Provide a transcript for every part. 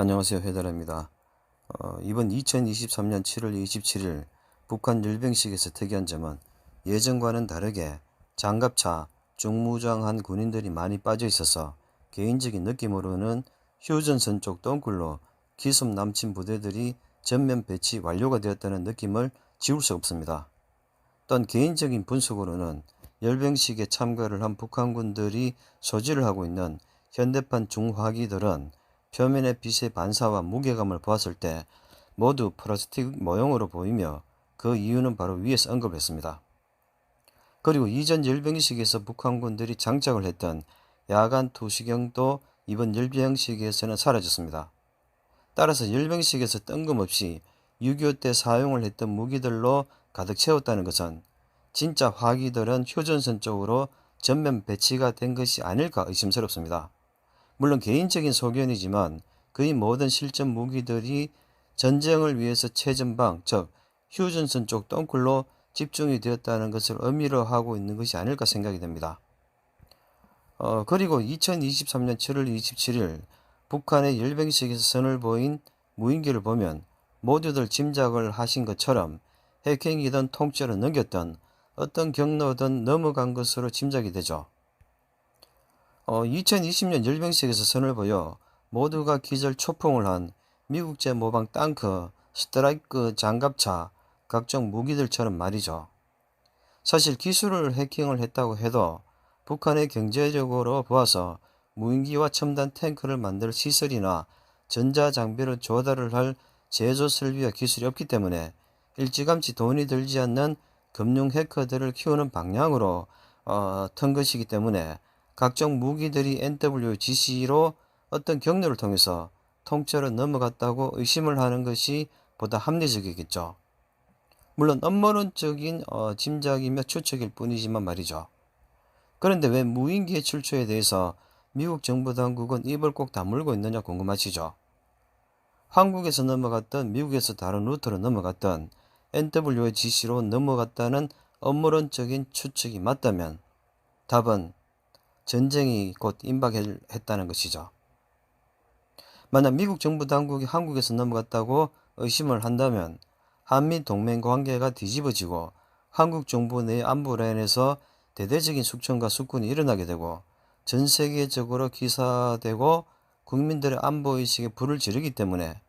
안녕하세요. 헤달입니다. 이번 2023년 7월 27일 북한 열병식에서 특이한 점은 예전과는 다르게 장갑차, 중무장한 군인들이 많이 빠져 있어서 개인적인 느낌으로는 휴전선 쪽 똥굴로 기습 남친 부대들이 전면 배치 완료가 되었다는 느낌을 지울 수 없습니다. 또한 개인적인 분석으로는 열병식에 참가를 한 북한군들이 소지를 하고 있는 현대판 중화기들은 표면의 빛의 반사와 무게감을 보았을 때 모두 플라스틱 모형으로 보이며 그 이유는 바로 위에서 언급했습니다. 그리고 이전 열병식에서 북한군들이 장착을 했던 야간 투시경도 이번 열병식에서는 사라졌습니다. 따라서 열병식에서 뜬금없이 6.25 때 사용을 했던 무기들로 가득 채웠다는 것은 진짜 화기들은 휴전선 쪽으로 전면 배치가 된 것이 아닐까 의심스럽습니다. 물론 개인적인 소견이지만 거의 모든 실전 무기들이 전쟁을 위해서 최전방, 즉 휴전선 쪽 덩굴로 집중이 되었다는 것을 의미로 하고 있는 것이 아닐까 생각이 됩니다. 그리고 2023년 7월 27일 북한의 열병식에서 선을 보인 무인기를 보면 모두들 짐작을 하신 것처럼 해킹이든 통째로 넘겼던 어떤 경로든 넘어간 것으로 짐작이 되죠. 2020년 열병식에서 선을 보여 모두가 기절 초풍을 한 미국제 모방 땅크, 스트라이크 장갑차, 각종 무기들처럼 말이죠. 사실 기술을 해킹을 했다고 해도 북한의 경제적으로 보아서 무인기와 첨단 탱크를 만들 시설이나 전자장비를 조달을 할 제조 설비와 기술이 없기 때문에 일찌감치 돈이 들지 않는 금융 해커들을 키우는 방향으로 튼 것이기 때문에 각종 무기들이 NWGC로 어떤 경로를 통해서 통째로 넘어갔다고 의심을 하는 것이 보다 합리적이겠죠. 물론 음모론적인 짐작이며 추측일 뿐이지만 말이죠. 그런데 왜 무인기의 출처에 대해서 미국 정부 당국은 입을 꼭 다물고 있느냐 궁금하시죠? 한국에서 넘어갔던 미국에서 다른 루트로 넘어갔던 NWGC로 넘어갔다는 음모론적인 추측이 맞다면 답은 전쟁이 곧 임박했다는 것이죠. 만약 미국 정부 당국이 한국에서 넘어갔다고 의심을 한다면 한미 동맹 관계가 뒤집어지고 한국 정부 내 안보 라인에서 대대적인 숙청과 숙군이 일어나게 되고 전 세계적으로 기사되고 국민들의 안보의식에 불을 지르기 때문에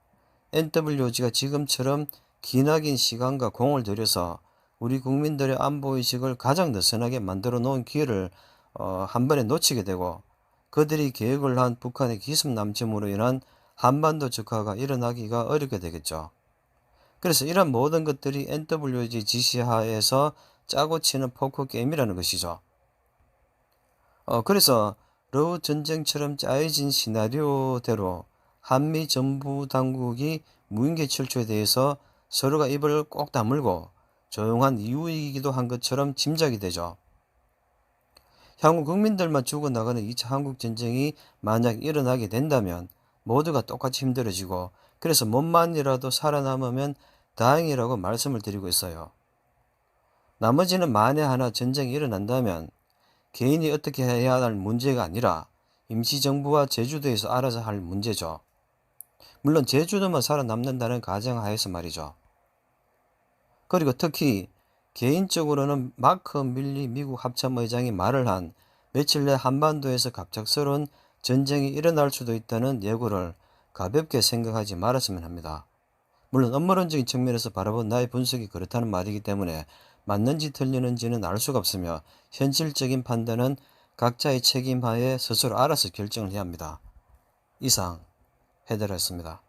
NWG가 지금처럼 기나긴 시간과 공을 들여서 우리 국민들의 안보의식을 가장 느슨하게 만들어 놓은 기회를 한 번에 놓치게 되고 그들이 계획을 한 북한의 기습 남침으로 인한 한반도 적화가 일어나기가 어렵게 되겠죠. 그래서 이런 모든 것들이 NWG 지시하에서 짜고 치는 포커 게임이라는 것이죠. 그래서 러우 전쟁처럼 짜여진 시나리오대로 한미 정부 당국이 무인기 출처에 대해서 서로가 입을 꼭 다물고 조용한 이유이기도 한 것처럼 짐작이 되죠. 향후 국민들만 죽어나가는 2차 한국전쟁이 만약 일어나게 된다면 모두가 똑같이 힘들어지고 그래서 몸만이라도 살아남으면 다행이라고 말씀을 드리고 있어요. 나머지는 만에 하나 전쟁이 일어난다면 개인이 어떻게 해야 할 문제가 아니라 임시정부와 제주도에서 알아서 할 문제죠. 물론 제주도만 살아남는다는 가정하에서 말이죠. 그리고 특히 개인적으로는 마크 밀리 미국 합참의장이 말을 한 며칠 내 한반도에서 갑작스러운 전쟁이 일어날 수도 있다는 예고를 가볍게 생각하지 말았으면 합니다. 물론 음모론적인 측면에서 바라본 나의 분석이 그렇다는 말이기 때문에 맞는지 틀리는지는 알 수가 없으며 현실적인 판단은 각자의 책임하에 스스로 알아서 결정을 해야 합니다. 이상 헤드라였습니다.